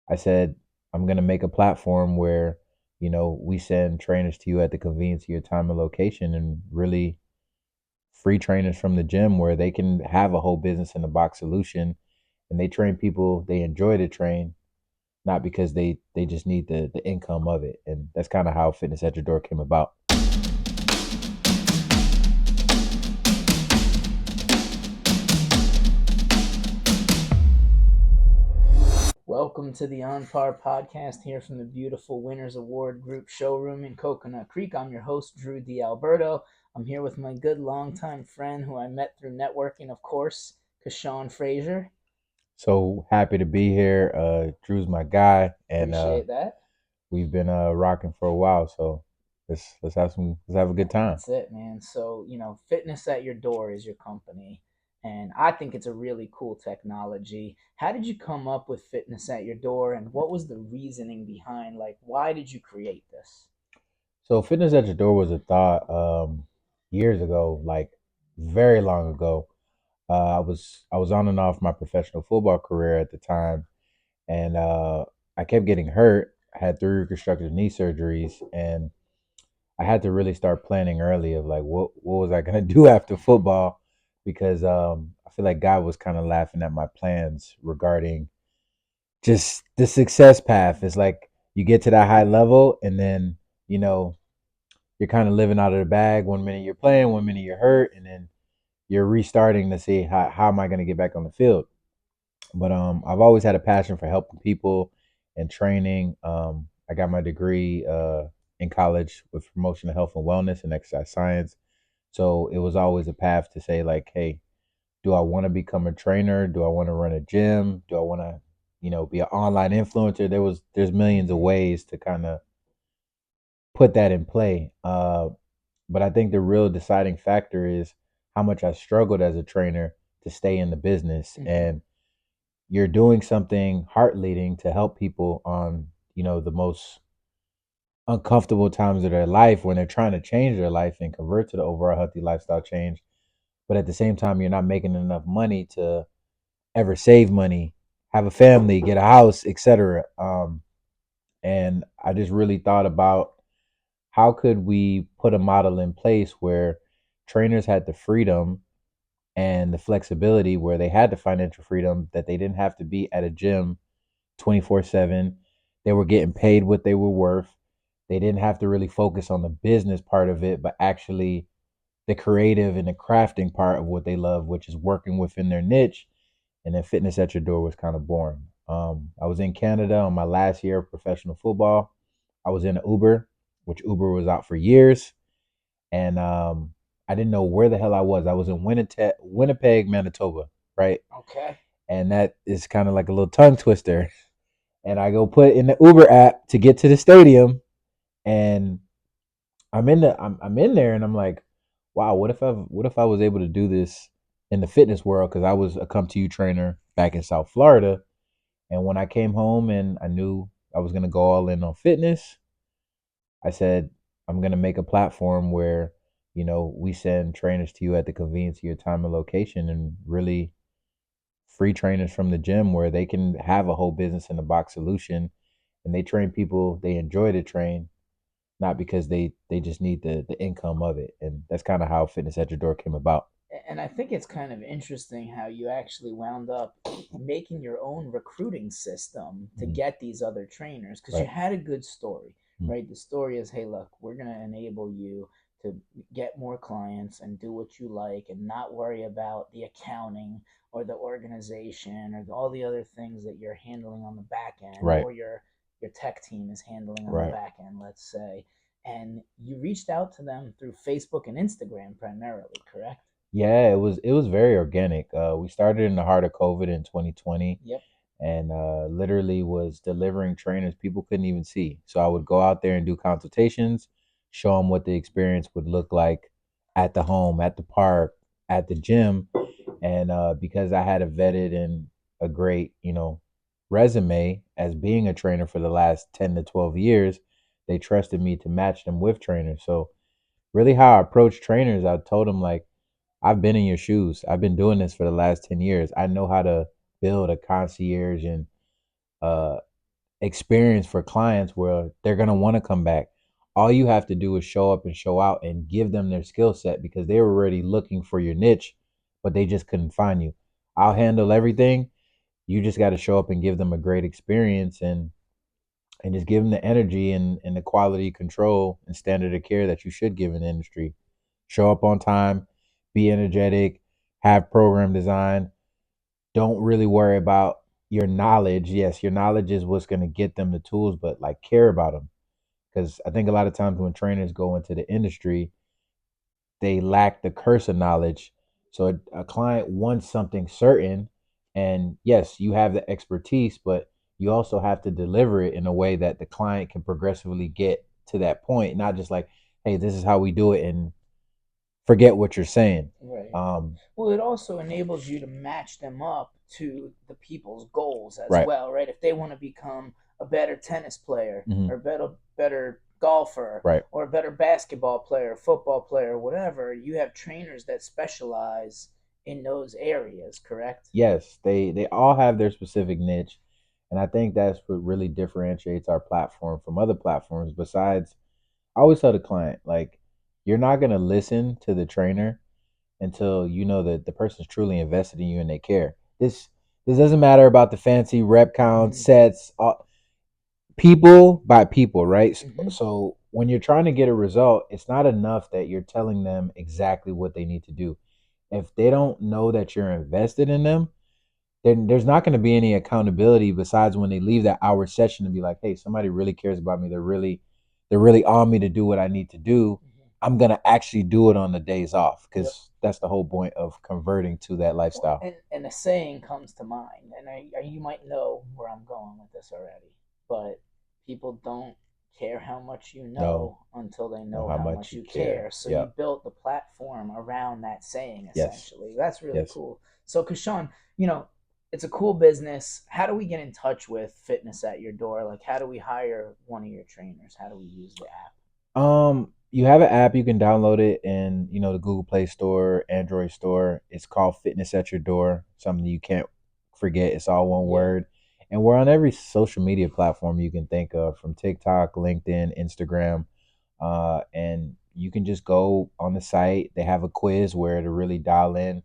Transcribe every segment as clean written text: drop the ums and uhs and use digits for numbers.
I said, I'm going to make a platform where, we send trainers to you at the convenience of your time and location, and really free trainers from the gym where they can have a whole business in a box solution, and they train people they enjoy to train, not because they just need the income of it. And that's kind of how Fitness at Your Door came about. Welcome to the On Par podcast here from the beautiful Winners Award Group showroom in Coconut Creek. I'm your host, Drew D'Alberto. I'm here with my good longtime friend who I met through networking, of course, Kashawn Fraser. So happy to be here. Drew's my guy, and Appreciate that. we've been rocking for a while. So let's have a good time. That's it, man. So, Fitness at Your Door is your company, and I think it's a really cool technology. How did you come up with Fitness at Your Door, and what was the reasoning behind, like, why did you create this? So Fitness at Your Door was a thought years ago, like very long ago. I was on and off my professional football career at the time, and I kept getting hurt. I had 3 reconstructive knee surgeries, and I had to really start planning early of like what was I gonna do after football, because I feel like God was kind of laughing at my plans regarding just the success path. It's like you get to that high level, and then you know you're kind of living out of the bag. One minute you're playing, one minute you're hurt, and then you're restarting to see how am I going to get back on the field. But I've always had a passion for helping people and training. I got my degree in college with promotion of health and wellness and exercise science. So it was always a path to say like, hey, do I want to become a trainer? Do I want to run a gym? Do I want to, be an online influencer? There's millions of ways to kind of put that in play. But I think the real deciding factor is how much I struggled as a trainer to stay in the business. Mm-hmm. And you're doing something heart leading to help people on, the most uncomfortable times of their life when they're trying to change their life and convert to the overall healthy lifestyle change. But at the same time, you're not making enough money to ever save money, have a family, get a house, etc. And I just really thought about how could we put a model in place where trainers had the freedom and the flexibility, where they had the financial freedom that they didn't have to be at a gym 24/7. They were getting paid what they were worth. They didn't have to really focus on the business part of it, but actually the creative and the crafting part of what they love, which is working within their niche. And then Fitness at Your Door was kind of born. I was in Canada on my last year of professional football. I was in Uber, which Uber was out for years, and I didn't know where the hell I was. I was in Winnipeg, Manitoba, right? Okay. And that is kind of like a little tongue twister. And I go put in the Uber app to get to the stadium, and I'm in there, and I'm like, wow, what if I was able to do this in the fitness world? Because I was a come to you trainer back in South Florida, and when I came home and I knew I was gonna go all in on fitness, I said, I'm going to make a platform where, we send trainers to you at the convenience of your time and location, and really free trainers from the gym where they can have a whole business in a box solution, and they train people they enjoy to train, not because they just need the income of it. And that's kind of how Fitness at Your Door came about. And I think it's kind of interesting how you actually wound up making your own recruiting system to Mhm. get these other trainers because you Right. had a good story, Mhm. right? The story is, hey, look, we're going to enable you to get more clients and do what you like and not worry about the accounting or the organization or all the other things that you're handling on the back end Right. or your tech team is handling on the Right. back end, let's say. And you reached out to them through Facebook and Instagram primarily, correct? Yeah, it was very organic. We started in the heart of COVID in 2020, Yep. and literally was delivering trainers people couldn't even see. So I would go out there and do consultations, show them what the experience would look like at the home, at the park, at the gym. And because I had a vetted and a great, resume as being a trainer for the last 10 to 12 years, they trusted me to match them with trainers. So really how I approach trainers, I told them like, I've been in your shoes. I've been doing this for the last 10 years. I know how to build a concierge and uh, experience for clients where they're going to want to come back. All you have to do is show up and show out and give them their skill set because they were already looking for your niche, but they just couldn't find you. I'll handle everything. You just got to show up and give them a great experience and just give them the energy and the quality control and standard of care that you should give in the industry. Show up on time, be energetic, have program design. Don't really worry about your knowledge. Yes, your knowledge is what's going to get them the tools, but like care about them. Because I think a lot of times when trainers go into the industry, they lack the curse of knowledge. So a client wants something certain, and yes, you have the expertise, but you also have to deliver it in a way that the client can progressively get to that point, not just like, hey, this is how we do it, and forget what you're saying. Right. Um, Well, it also enables you to match them up to the people's goals as right. well, right? If they want to become a better tennis player Hmm. or better golfer Right. or a better basketball player, football player, whatever, you have trainers that specialize in those areas, correct? Yes, they all have their specific niche, and I think that's what really differentiates our platform from other platforms. Besides, I always tell the client like, you're not gonna listen to the trainer until you know that the person's truly invested in you and they care. This doesn't matter about the fancy rep count Mm-hmm. sets, people by people, right? Mm-hmm. So when you're trying to get a result, it's not enough that you're telling them exactly what they need to do. If they don't know that you're invested in them, then there's not going to be any accountability besides when they leave that hour session to be like, hey, somebody really cares about me. They're really on me to do what I need to do. Mm-hmm. I'm gonna actually do it on the days off Yep. because that's the whole point of converting to that Well, lifestyle. and a saying comes to mind, and you might know where I'm going with this already, but people don't care how much you No, know until they know know how how much much you you care. care. So you Yep. built the platform around that saying, Yes. essentially. That's really Yes. cool. So, Kashawn, it's a cool business. How do we get in touch with Fitness at Your Door? Like, how do we hire one of your trainers? How do we use the app? You have an app you can download it in, the Google Play Store, Android Store. It's called Fitness at Your Door. Something you can't forget. It's all one Yeah. word. And we're on every social media platform you can think of, from TikTok, LinkedIn, Instagram. And you can just go on the site. They have a quiz where to really dial in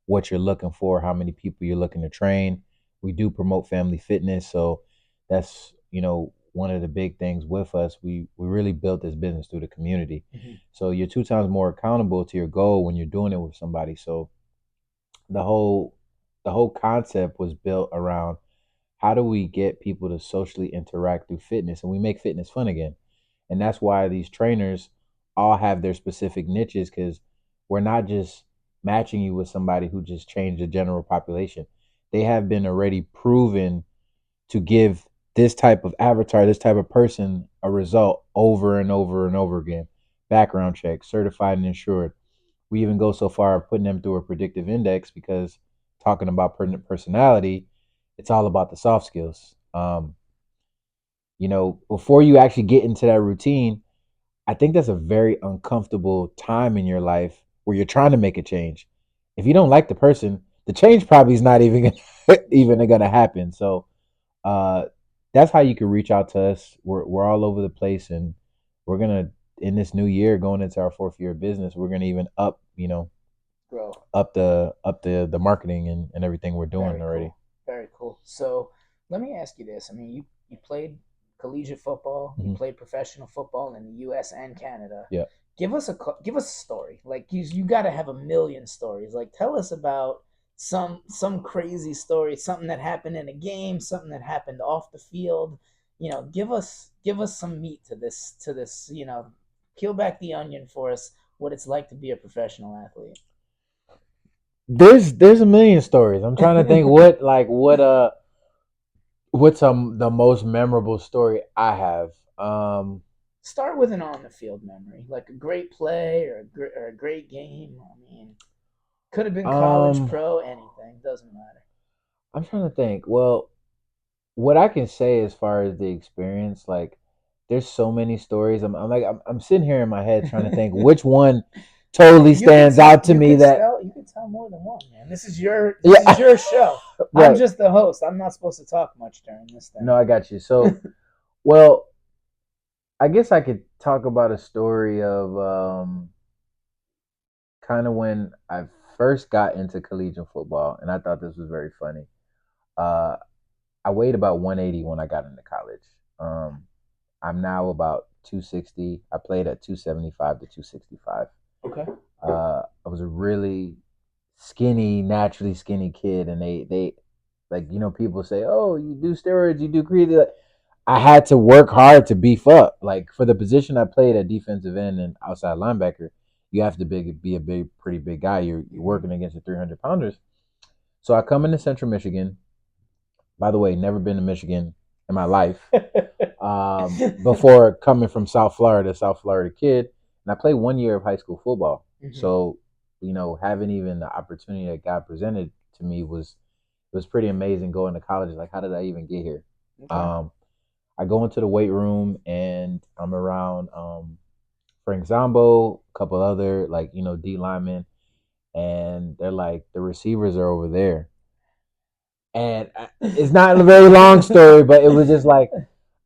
what you're looking for, how many people you're looking to train. We do promote family fitness, so that's one of the big things with us. We really built this business through the community, Mhm. so you're two times more accountable to your goal when you're doing it with somebody. So the whole the whole concept was built around how do we get people to socially interact through fitness, and we make fitness fun again. And that's why these trainers all have their specific niches, because we're not just matching you with somebody who just changed the general population. They have been already proven to give this type of avatar, this type of person, a result over and over and over again. Background check, certified and insured. We even go so far of putting them through a predictive index because, talking about personality, it's all about the soft skills. Before you actually get into that routine, I think that's a very uncomfortable time in your life where you're trying to make a change. If you don't like the person, the change probably is not even even gonna happen. So uh, that's how you can reach out to us. We're all over the place, and we're gonna, in this new year, going into our fourth year of business, we're gonna even Grow. up the marketing and everything we're doing Very already. cool. Very cool. So let me ask you this. I mean, you played collegiate football, you Hmm. played professional football in the U.S. and Canada. Yeah. Give us a story. Like you got to have a million stories. Like tell us about some crazy story, something that happened in a game, something that happened off the field. Give us some meat to this. Peel back the onion for us. What it's like to be a professional athlete. There's a million stories. I'm trying to think what's the most memorable story I have. Start with an on the field memory, like a great play or a great game. I mean, could have been college, Um, pro, anything. Doesn't matter. I'm trying to think. Well, what I can say as far as the experience, like, there's so many stories. I'm sitting here in my head trying to think which one totally You could stands tell. out to me that You could tell more than one, man. This is your. This is yeah, your show. I'm right. just the host. I'm not supposed to talk much during this No, thing. I got you. So, well, I guess I could talk about a story of kind of when I first got into collegiate football, and I thought this was very funny. Uh, I weighed about 180 when I got into college. Um, I'm now about 260. I played at 275 to 265. Okay. I was a really skinny, naturally skinny kid, and they like people say, "Oh, you do steroids, you do creatine." I had to work hard to beef up. Like for the position I played at defensive end and outside linebacker, you have to be a pretty big guy. You're working against the 300 pounders. So I come into Central Michigan. By the way, never been to Michigan in my life. Before coming from South Florida kid, and I played 1 year of high school football. So, having even the opportunity that God presented to me was pretty amazing. Going to college, like, how did I even get here? Okay. I go into the weight room and I'm around Frank Zombo, a couple other D linemen, and they're like, the receivers are over there. And it's not a very long story, but it was just like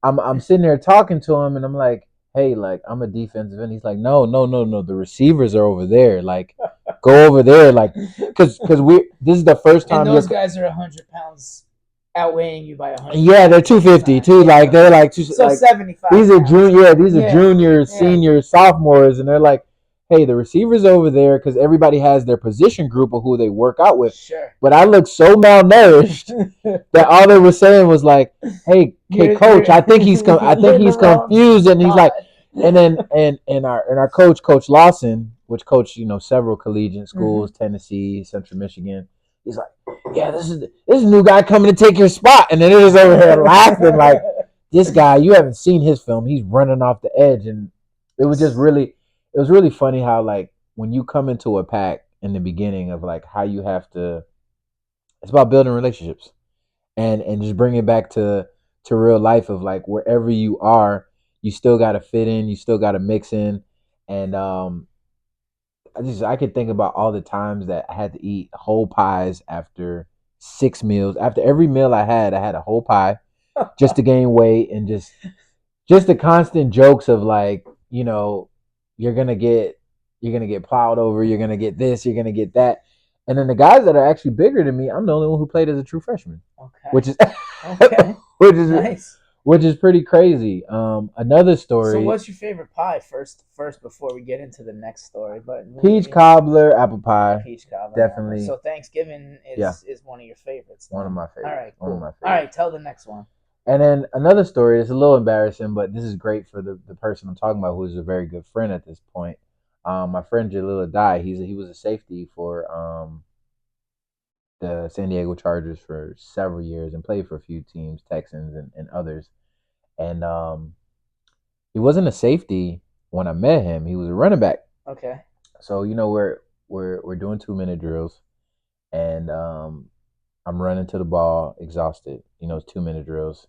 I'm sitting there talking to him, and I'm like, "Hey, like I'm a defensive end." He's like, "No, no, no, no. The receivers are over there. Like, go over there. Like, because we this is the first And time you're those guys are 100 pounds outweighing you by 100 yeah, they're pounds at the 250 time. too. Yeah, Like they're okay. like So like 75 these are pounds. junior. Yeah, these are Yeah. juniors, Yeah. seniors, sophomores, and they're like, "Hey, the receivers over there," because everybody has their position group of who they work out with. Sure. But I looked so malnourished that all they were saying was like, "Hey, coach, I think he's I think you're in the he's wrong confused," and he's like, pod. and then and our coach Lawson, which coached several collegiate schools, Tennessee, Central Michigan. He's like, "Yeah, this is a new guy coming to take your spot," and then they're just over here laughing like, "This guy, you haven't seen his film. He's running off the edge," and it was really funny how like when you come into a pack in the beginning of like how you have to. It's about building relationships and just bring it back to real life of like wherever you are, you still got to fit in, you still got to mix in, and I could think about all the times that I had to eat whole pies after 6 meals. After every meal I had a whole pie just to gain weight and just the constant jokes of like you're gonna get you're gonna get plowed over, you're gonna get this, you're gonna get that, and then the guys that are actually bigger than me, I'm the only one who played as a true freshman, Okay. which is Okay. which is Nice. which is pretty crazy. Another So, story: what's your favorite pie first before we get into the next story? But peach cobbler, apple pie, peach cobbler and apple. definitely. So Thanksgiving Yeah, is one of your favorites one of then. my All favorites. right, One of cool. my All favorites. right, tell the next one. And then another story that's a little embarrassing, but this is great for the person I'm talking about, who is a very good friend at this point. My friend Jalila Dye, he was a safety for the San Diego Chargers for several years and played for a few teams, Texans and others. And he wasn't a safety when I met him. He was a running back. Okay. So we're doing 2 minute drills, and I'm running to the ball, exhausted. It's 2 minute drills,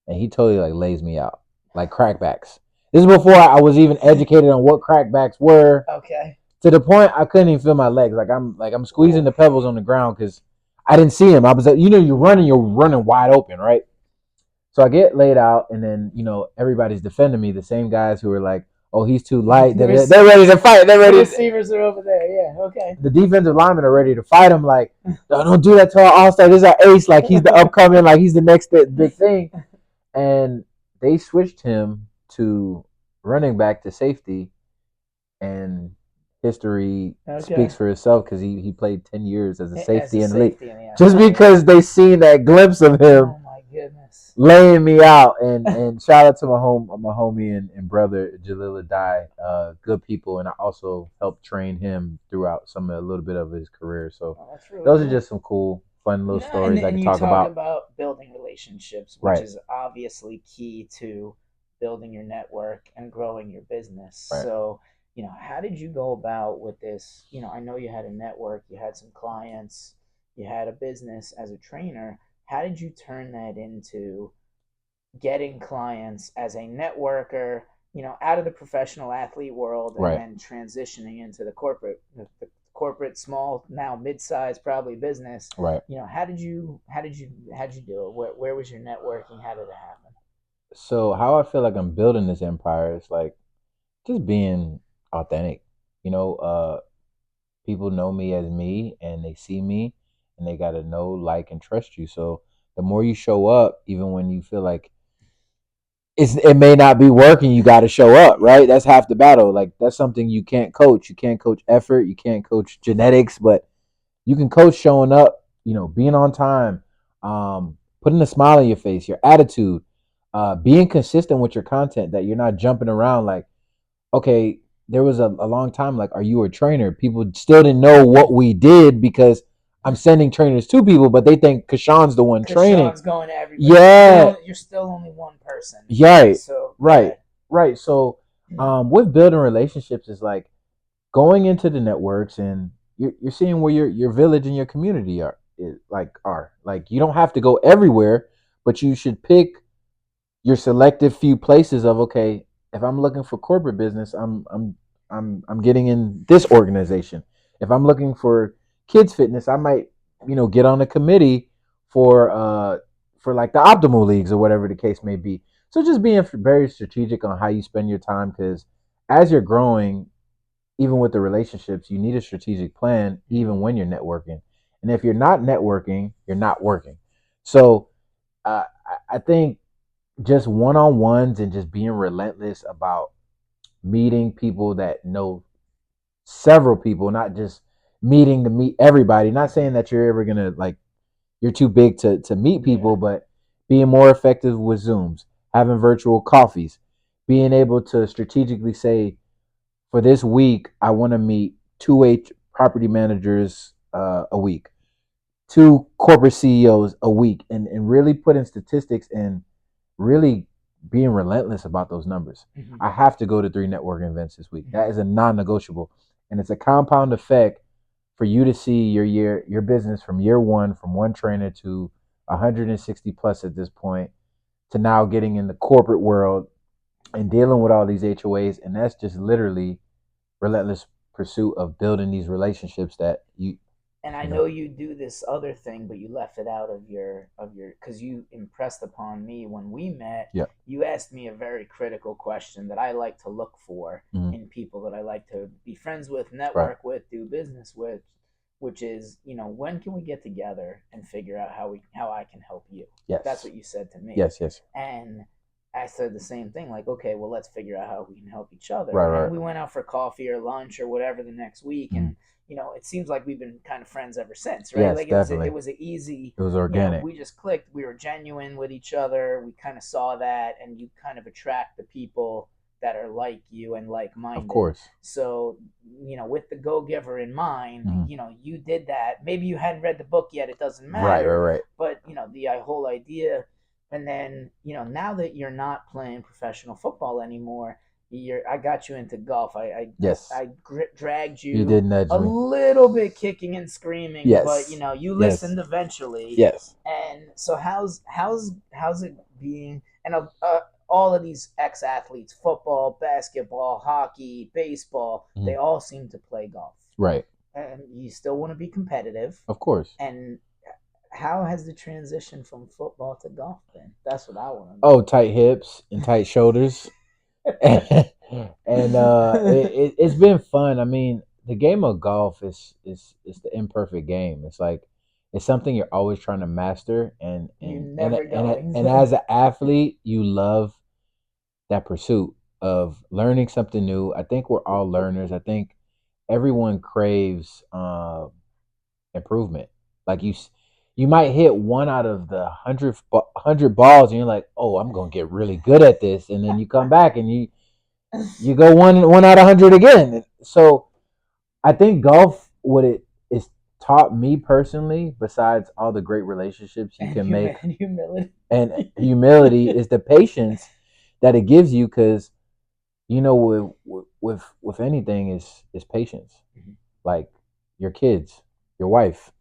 and he totally like lays me out like crackbacks. This is before I was even educated on what crackbacks were. Okay. To the point I couldn't even feel my legs. I'm squeezing the pebbles on the ground because I didn't see him. I was you're running wide open, right? So I get laid out, and then everybody's defending me. The same guys who are like, "Oh, he's too light." They're ready to fight. They're ready. The receivers are over there. Yeah. Okay. The defensive linemen are ready to fight him. Like, no, don't do that to our all star. This is our ace. Like, he's the upcoming. Like, he's the next big thing. And they switched him to running back to safety, and history speaks for itself because he played 10 years as a safety in the league. Just because they seen that glimpse of him. Oh my goodness. Laying me out, and shout out to my homie and brother Jalila Dye, good people, and I also helped train him throughout a little bit of his career. So really those cool. are just some cool, fun little No, stories I and can you talk about. about building relationships, which Right, is obviously key to building your network and growing your business. right. So, how did you go about with this? I know you had a network, you had some clients, you had a business as a trainer. How did you turn that into getting clients as a networker out of the professional athlete world and Right. then transitioning into the corporate, small, now mid-sized probably business. Right. How did you do it? Where was your networking? How did it happen? So how I feel like I'm building this empire is like just being authentic. You know, people know me as me and they see me and they got to know, like, and trust you. So the more you show up, even when you feel like it may not be working, you got to show up, right? That's half the battle. Like, that's something you can't coach. You can't coach effort. You can't coach genetics, but you can coach showing up, being on time, putting a smile on your face, your attitude, being consistent with your content, that you're not jumping around like, okay, there was a long time like, are you a trainer? People still didn't know what we did because I'm sending trainers to people, but they think Kashawn's the one Because training. Sean's going to everybody. Yeah, You're still only one person. right, So go right, ahead. right. So, with building relationships is like going into the networks and you're seeing where your village and your community are like, you don't have to go everywhere, but you should pick your selective few places of, okay, if I'm looking for corporate business, I'm getting in this organization. If I'm looking for kids fitness, I might, get on a committee for like the optimal leagues or whatever the case may be. So just being very strategic on how you spend your time, because as you're growing, even with the relationships, you need a strategic plan even when you're networking. And if you're not networking, you're not working. So I think just one on ones and just being relentless about meeting people that know several people, not just meeting to meet everybody. Not saying that you're ever gonna, like, you're too big to meet people, Yeah. but being more effective with Zooms, having virtual coffees, being able to strategically say, for this week, I want to meet two property managers a week, two corporate CEOs a week, and really putting statistics and really being relentless about those numbers. Mm-hmm. I have to go to 3 networking events this week. Mm-hmm. That is a non-negotiable, and it's a compound effect for you to see your business from year one, from one trainer to 160 plus at this point, to now getting in the corporate world and dealing with all these HOAs, and that's just literally relentless pursuit of building these relationships that And I you know know you do this other thing, but you left it out of your because you impressed upon me when we met. yeah. You asked me a very critical question that I like to look for Mm-hmm. in people that I like to be friends with, Right. network with, do business with, which is, when can we get together and figure out how I can help you? That's Yes. what you said to me. Yes. Yes. And I said the same thing, like, okay, well, let's figure out how we can help each other. Right. And Right. we went out for coffee or lunch or whatever the next week, Mm-hmm. and it seems like we've been kind of friends ever since, right? Yes, Like it definitely. was an easy, It was organic. we just clicked. We were genuine with each other. We kind of saw that, and you kind of attract the people that are like you and like Of minded. course. So, with the go giver in mind, Mm-hmm. you did that. Maybe you hadn't read the book yet. It doesn't Right. Right. matter. Right. But, the whole idea. And then, now that you're not playing professional football anymore, I got you into golf. Yes. I dragged You you did nudge a me. little bit kicking and screaming, but Yes. you Yes. listened eventually. Yes. And so how's it being? And all of these ex athletes, football, basketball, hockey, baseball, Mm-hmm. they all seem to play golf, Right. and you still want to be competitive. Of course. And how has the transition from football to golf been? That's what I want to know. Oh, tight hips and tight shoulders. And it's been fun. I mean, the game of golf is the imperfect game. It's like it's something you're always trying to master, and You and and never and, going and to. as an athlete, you love that pursuit of learning something new. I think we're all learners. I think everyone craves improvement. Like you might hit one out of the hundred balls, and you're like, oh, I'm gonna get really good at this, and then you come back and you go one out of 100 again. So I think golf, what it is taught me personally, besides all the great relationships you And can make humility. and humility, is the patience that it gives you. Because with anything is patience. Mhm. Like your kids, your wife,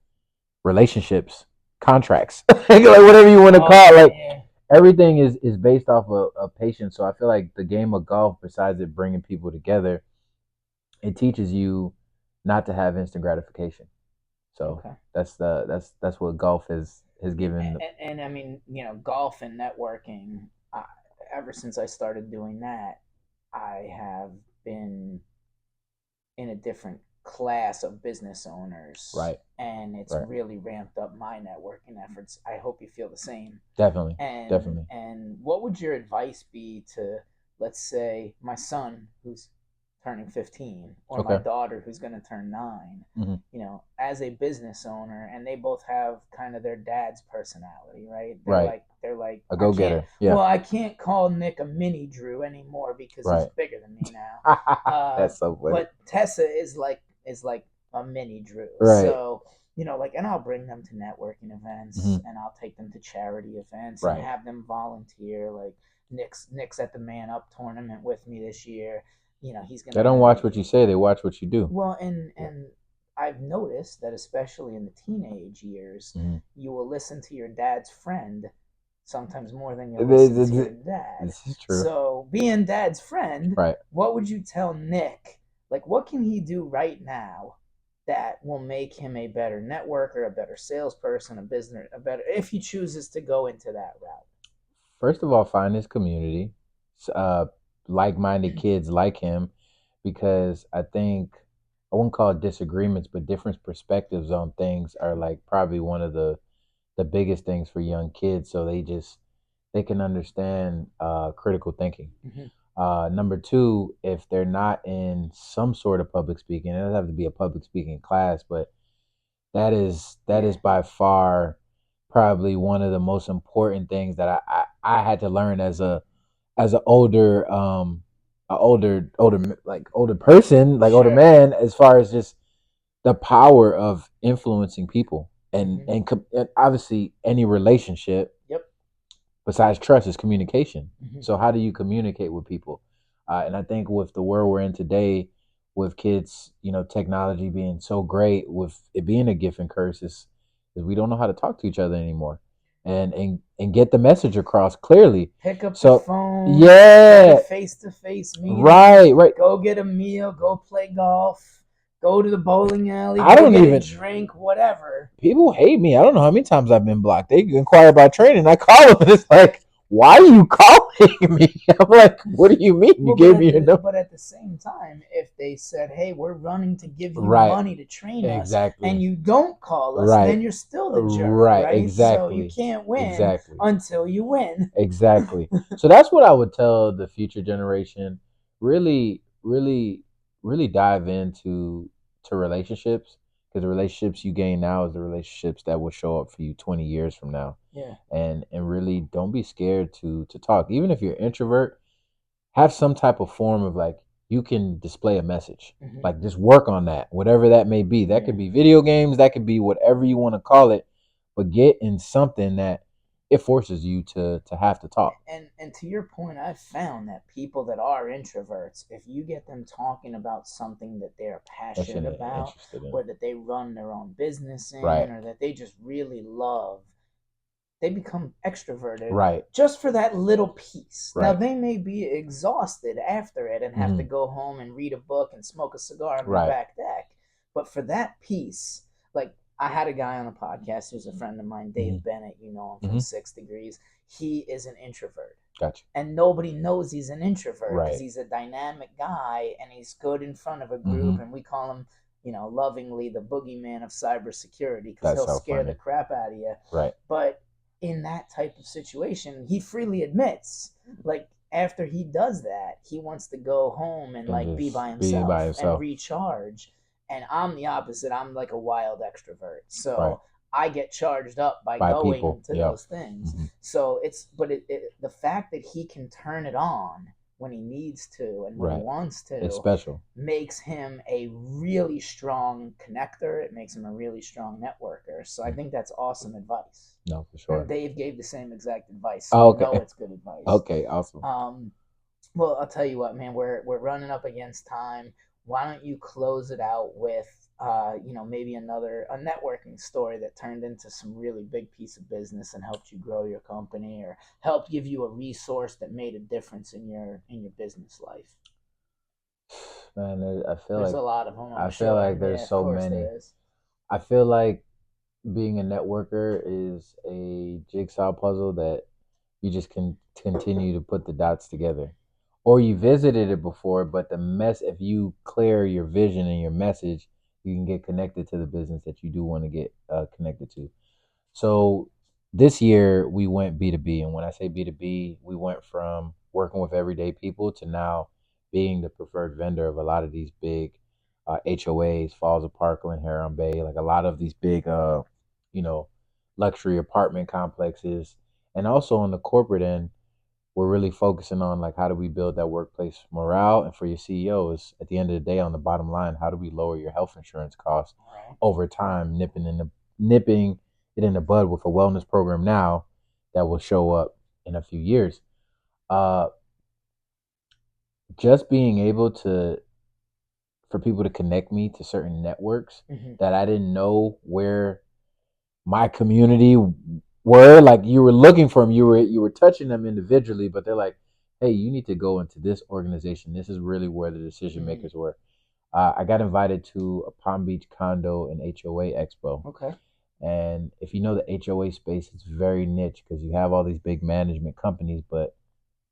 relationships, contracts, like whatever you want to Oh call it. Like yeah. everything is based off of patience. So I feel like the game of golf, besides it bringing people together, it teaches you not to have instant gratification. So Okay. that's what golf has given. And I mean, golf and networking. Ever since I started doing that, I have been in a different class of business owners, Right, and it's right. really ramped up my networking efforts. I hope you feel the same. Definitely, And definitely. and what would your advice be to, let's say, my son who's turning 15, or my Okay. daughter who's going to turn 9, Hmm. as a business owner, and they both have kind of their dad's personality, right? they're Right. like they're like A I go can't getter. Yeah. well, I can't call Nick a mini Drew anymore because he's Right. bigger than me now. That's so funny. But Tessa is like a mini Drew. Right. So, like, and I'll bring them to networking events, Hmm. and I'll take them to charity events and Right. have them volunteer. Like Nick's at the Man Up tournament with me this year. He's They don't gonna. watch what you say; they watch what you do. Well, and Yeah. and I've noticed that especially in the teenage years, Hmm. you will listen to your dad's friend sometimes more than you'll This, listen to this your dad. this is true. So, being dad's friend, Right. what would you tell Nick? Like, what can he do right now that will make him a better networker, a better salesperson, a better, if he chooses to go into that First of all, find his community, uh, like-minded route? kids like him, because I think I wouldn't call it disagreements, but different perspectives on things are like probably one of the biggest things for young kids. So they can understand critical thinking. Mm-hmm. Number two, if they're not in some sort of public speaking, it doesn't have to be a public speaking class, but that is Yeah. by far probably one of the most important things that I had to learn as a older like older person, like older Sure. man, as far as just the power of influencing people Mm-hmm. and obviously any relationship Yep. besides trust is communication. Mm-hmm. So how do you communicate with people? And I think with the world we're in today, with kids, technology being so great, with it being a gift and curse, is we don't know how to talk to each other anymore, and get the message across clearly. Pick up the So phone, get a yeah, face to face meeting, right, right. go get a meal, go play golf, go to the bowling alley, I go don't get a even. drink, whatever. People hate me. I don't know how many times I've been blocked. They inquire about training. I call them and it's like, why are you calling me? I'm like, what do you mean? You Well, but gave at me your the number. but at the same time, if they said, "Hey, we're running to give you Right. money to train us," and Exactly. you don't call us, then Right. you're still the jerk, Right. right? So you Exactly. can't win Exactly. until you win. Exactly. So that's what I would tell the future generation. Really, really, really dive into to relationships, because the relationships you gain now is the relationships that will show up for you 20 years from now. Yeah. And really don't be scared to talk. Even if you're an introvert, have some type of form of like you can display a message. Hmm. Like just work on that, whatever that may be. That Yeah. could be video games, that could be whatever you want to call it, but get in something that it forces you to have to talk. And to your point, I've found that people that are introverts, if you get them talking about something that they're passionate Passionate, about, interested in. or that they run their own business Right. in, or that they just really love, they become extroverted Right. just for that little piece. Now, Right. they may be exhausted after it and have to Hmm. go home and read a book and smoke a cigar on their Right. back deck. But for that piece, like, I had a guy on a podcast who's a friend of mine, Dave Hmm. Bennett, you know him from Hmm. 6 Degrees. He is an introvert. Gotcha. And nobody knows he's an introvert because Right. he's a dynamic guy and he's good in front of a Hmm. group. And we call him, lovingly, the boogeyman of cybersecurity because That's he'll so scare the funny. crap out of you. Right. But in that type of situation, he freely admits, like, after he does that, he wants to go home and And like be by just be by himself and himself. recharge. And I'm the opposite. I'm like a wild extrovert. Right. So I get charged up by By going people. to Yeah. those things. Hmm. So the fact that he can turn it on when he needs to and when he Right. wants It's to special. makes him a really strong connector. It makes him a really strong networker. So I think that's awesome advice. No, for And sure. Dave gave the same exact advice, so Oh, you know okay. it's good advice. Okay. Awesome. Well, I'll tell you what, man. We're running up against time. Why don't you close it out with maybe a networking story that turned into some really big piece of business and helped you grow your company or helped give you a resource that made a difference in your business life? Man, There's a lot of them, I'm I feel sure. like Yeah, there's of so course many. there is. I feel like being a networker is a jigsaw puzzle that you just can continue to put the dots together. Or you visited it before, but if you clear your vision and your message, you can get connected to the business that you do want to get connected to. So this year we went B2B. And when I say B2B, we went from working with everyday people to now being the preferred vendor of a lot of these big HOAs, Falls of Parkland, Huron Bay, like a lot of these big, you know, luxury apartment complexes. And also on the corporate end, we're really focusing on like how do we build that workplace morale, and for your CEOs at the end of the day, on the bottom line, how do we lower your health insurance costs Right. over time, nipping it in the bud with a wellness program now that will show up in a few years. uh just being able to for people to connect me to certain networks Hmm. that I didn't know where my community were, like you were looking for them, you were touching them individually, but they're like, hey, you need to go into this organization, this is really where the decision Hmm. makers were. I got invited to a Palm Beach condo and HOA expo. Okay. And if you know the HOA space, it's very niche because you have all these big management companies, but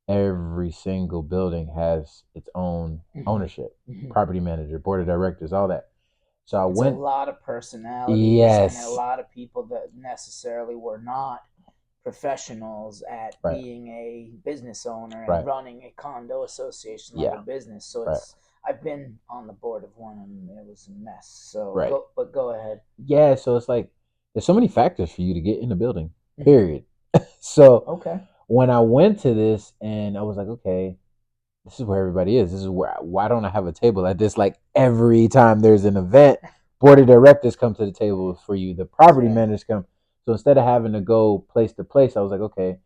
every single building has its own Hmm. ownership, Hmm. property manager, board of directors, all that. So I It's a went, lot of personalities and a yes, lot of people that necessarily were not professionals at right, being a business owner and right, running a condo association like a yeah, business. So right, it's I've been on the board of one and it was a mess. So right. go ahead. Yeah, so it's like there's so many factors for you to get in the building, Hmm. period. So Okay. when I went to this and I was like, okay, this is where everybody is. This is where why don't I have a table at this? Like every time there's an event, board of directors come to the table for you. The That's property right. managers come. So instead of having to go place to place, I was like, okay,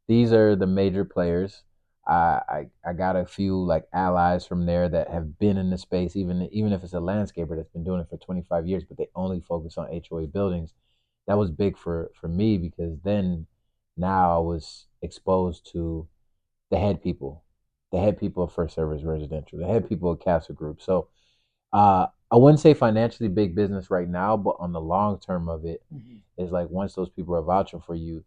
these are the major players. I got a few like allies from there that have been in the space, even if it's a landscaper that's been doing it for 25 years, but they only focus on HOA buildings. That was big for me because then now I was exposed to the head people, the head people of First Service Residential, the head people of Castle Group. So I wouldn't say financially big business right now, but on the long term of it, Hmm. is like once those people are vouching for you,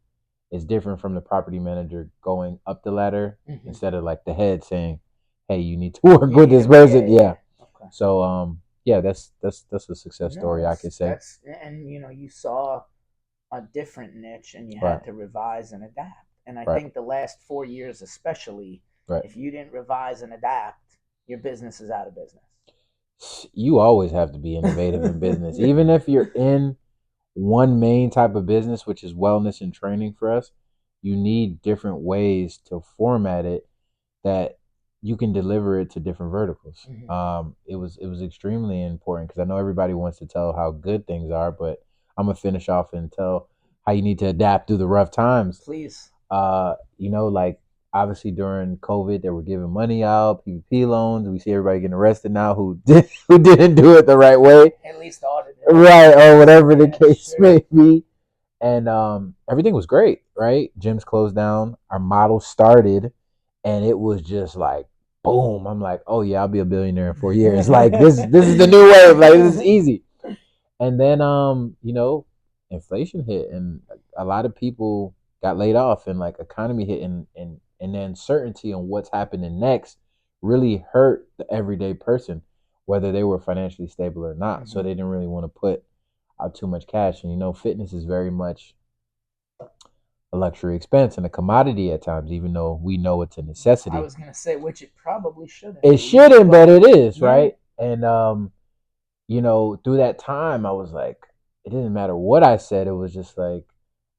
it's different from the property manager going up the ladder Hmm. instead of like the head saying, "Hey, you need to work You with need this to, yeah, person." yeah. Yeah. Okay. So yeah, that's a success No, story I could say. that's and you saw a different niche and you Right. had to revise and adapt. And I Right. think the last 4 years, especially, Right. if you didn't revise and adapt, your business is out of business. You always have to be innovative in business, even if you're in one main type of business, which is wellness and training for us. You need different ways to format it that you can deliver it to different verticals. Hmm. It was extremely important because I know everybody wants to tell how good things are, but I'm gonna finish off and tell how you need to adapt through the rough times. Please. Like obviously during COVID, they were giving money out, PPP loans. We see everybody getting arrested now who didn't do it the right way, At least audited, right, at or least. whatever the Yeah, case sure. may be. And everything was great, right? Gyms closed down, our model started, and it was just like boom. I'm like, oh yeah, I'll be a billionaire in 4 years. Like this is the new wave. Like this is easy. And then inflation hit, and a lot of people got laid off, and like economy hit, and the uncertainty on what's happening next really hurt the everyday person, whether they were financially stable or not. So Hmm. they didn't really want to put out too much cash. And fitness is very much a luxury expense and a commodity at times, even though we know it's a I necessity. was going to say, which it probably shouldn't It be, shouldn't, but but it is, yeah. right? And through that time, I was like, it didn't matter what I said. It was just like,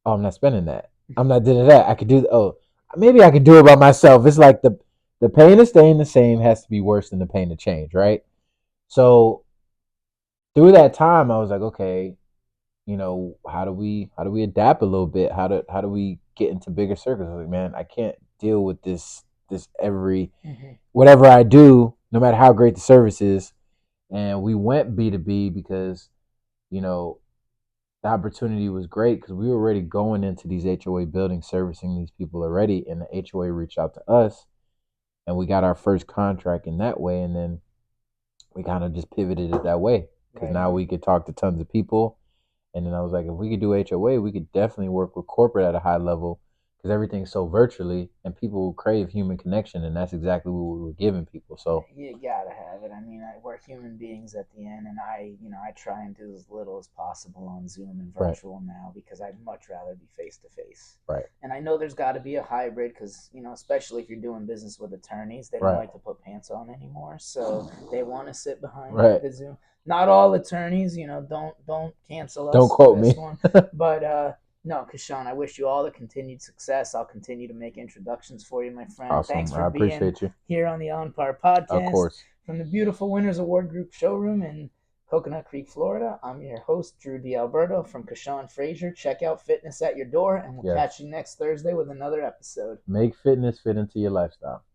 oh, I'm not spending that. I'm not doing that. I could do. Oh, maybe I could do it by myself. It's like the pain of staying the same has to be worse than the pain of change, right? So through that time, I was like, okay, how do we adapt a little bit? How do we get into bigger circles? Like, man, I can't deal with this every Hmm. whatever I do, no matter how great the service is. And we went B2B because, you know, the opportunity was great because we were already going into these HOA buildings, servicing these people already. And the HOA reached out to us and we got our first contract in that way. And then we kind of just pivoted it that way because Right now on. we could talk to tons of people. And then I was like, if we could do HOA, we could definitely work with corporate at a high level because everything's so virtually and people crave human connection. And that's exactly what we were giving people. So, You gotta have it. I mean, we're human beings at the end, and I try and do as little as possible on Zoom and right, virtual now because I'd much rather be face to face. right, And I know there's got to be a hybrid because especially if you're doing business with attorneys, they don't right, like to put pants on anymore, so they want to sit behind right. the Zoom. Not all attorneys, don't cancel Don't us for quote this me. one, but no, Kashawn, I wish you all the continued success. I'll continue to make introductions for you, my friend. Thanks Awesome. for I being appreciate you. here on the On Par Of podcast course. from the beautiful Winners Award Group showroom in Coconut Creek, Florida. I'm your host, Drew D'Alberto from Kashawn Fraser. Check out Fitness at Your Door, and we'll catch Yes. you next Thursday with another episode. Make fitness fit into your lifestyle.